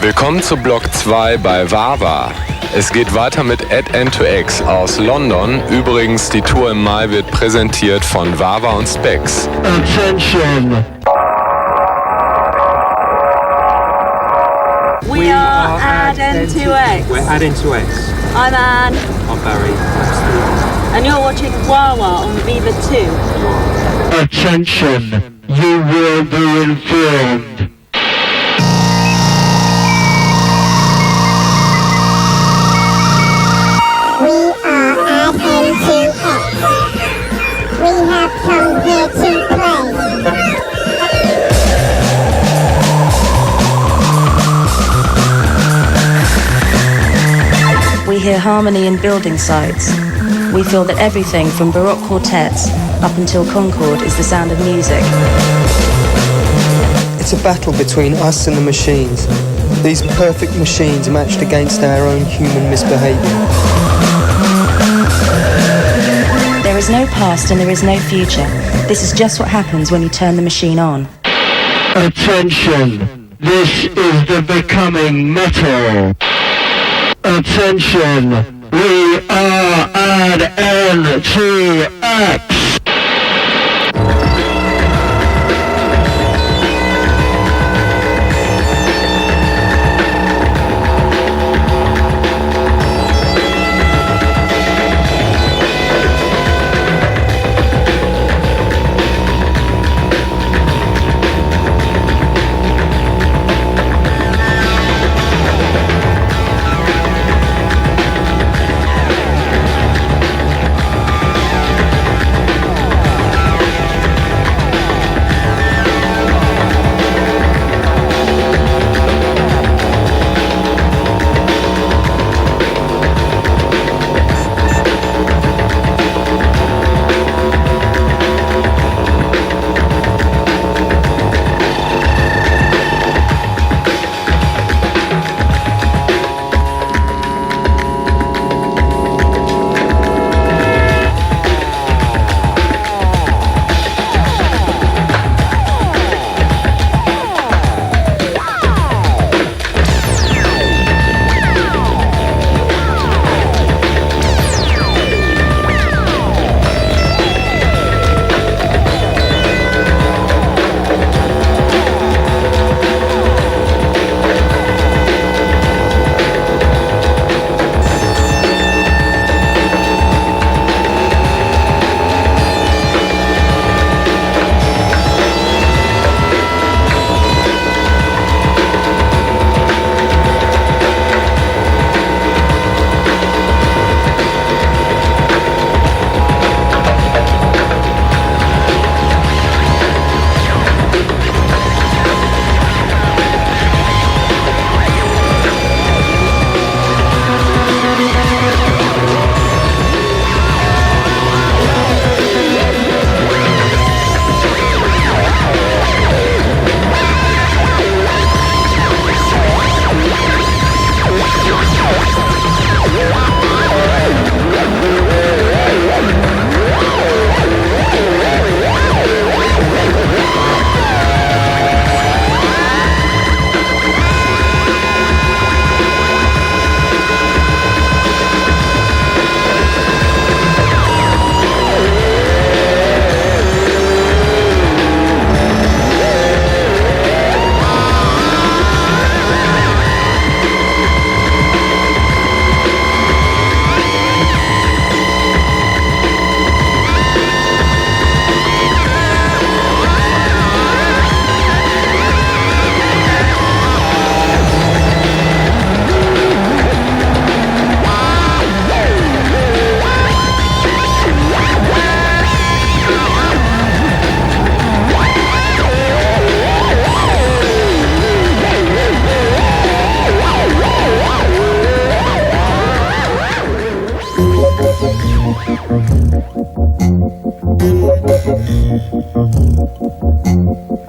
Willkommen zu Block 2 bei VIVA. Es geht weiter mit N2X aus London. Übrigens, die Tour im Mai wird präsentiert von VIVA und Specs. Attention! We are N2X. We're N2X. I'm Anne. I'm Barry. And you're watching Wah on VIVA II. Attention! You will be informed. We are at N2X. We have come here to play. We hear harmony in building sites. We feel that everything from Baroque quartets up until Concord is the sound of music. It's a battle between us and the machines. These perfect machines matched against our own human misbehaviour. There is no past and there is no future. This is just what happens when you turn the machine on. Attention! This is the becoming metal. Attention! We are at N2X.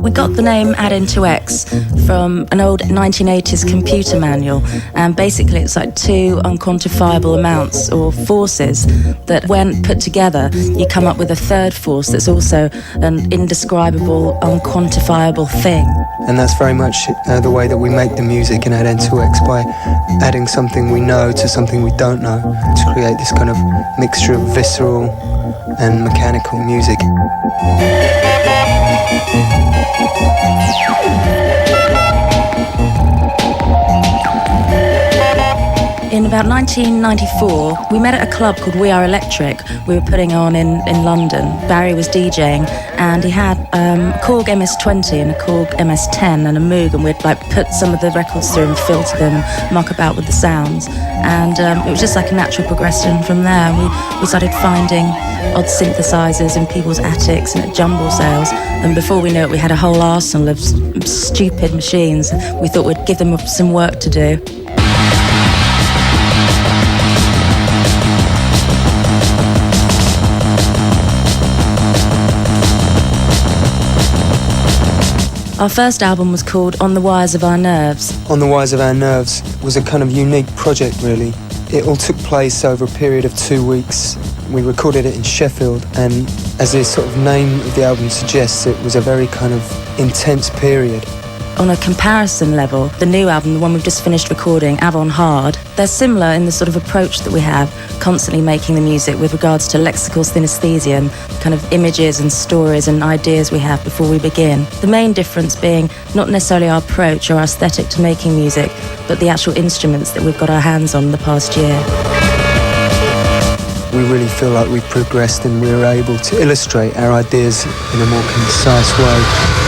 We got the name Add Into X from an old 1980s computer manual, and basically it's like two unquantifiable amounts or forces that when put together you come up with a third force that's also an indescribable, unquantifiable thing. And that's very much the way that we make the music in Add Into X, by adding something we know to something we don't know to create this kind of mixture of visceral and mechanical music. In about 1994, we met at a club called We Are Electric. We were putting on in London. Barry was DJing, and he had a Korg MS-20 and a Korg MS-10 and a Moog, and we'd like put some of the records through and filter them and muck about with the sounds. And it was just like a natural progression from there. We started finding odd synthesizers in people's attics and at jumble sales, and before we knew it, we had a whole arsenal of stupid machines. We thought we'd give them some work to do. Our first album was called On the Wires of Our Nerves. On the Wires of Our Nerves was a kind of unique project, really. It all took place over a period of 2 weeks. We recorded it in Sheffield, and as the sort of name of the album suggests, it was a very kind of intense period. On a comparison level, the new album, the one we've just finished recording, Avant Hard, they're similar in the sort of approach that we have, constantly making the music with regards to lexical synesthesia and kind of images and stories and ideas we have before we begin. The main difference being not necessarily our approach or our aesthetic to making music, but the actual instruments that we've got our hands on in the past year. We really feel like we've progressed and we were able to illustrate our ideas in a more concise way.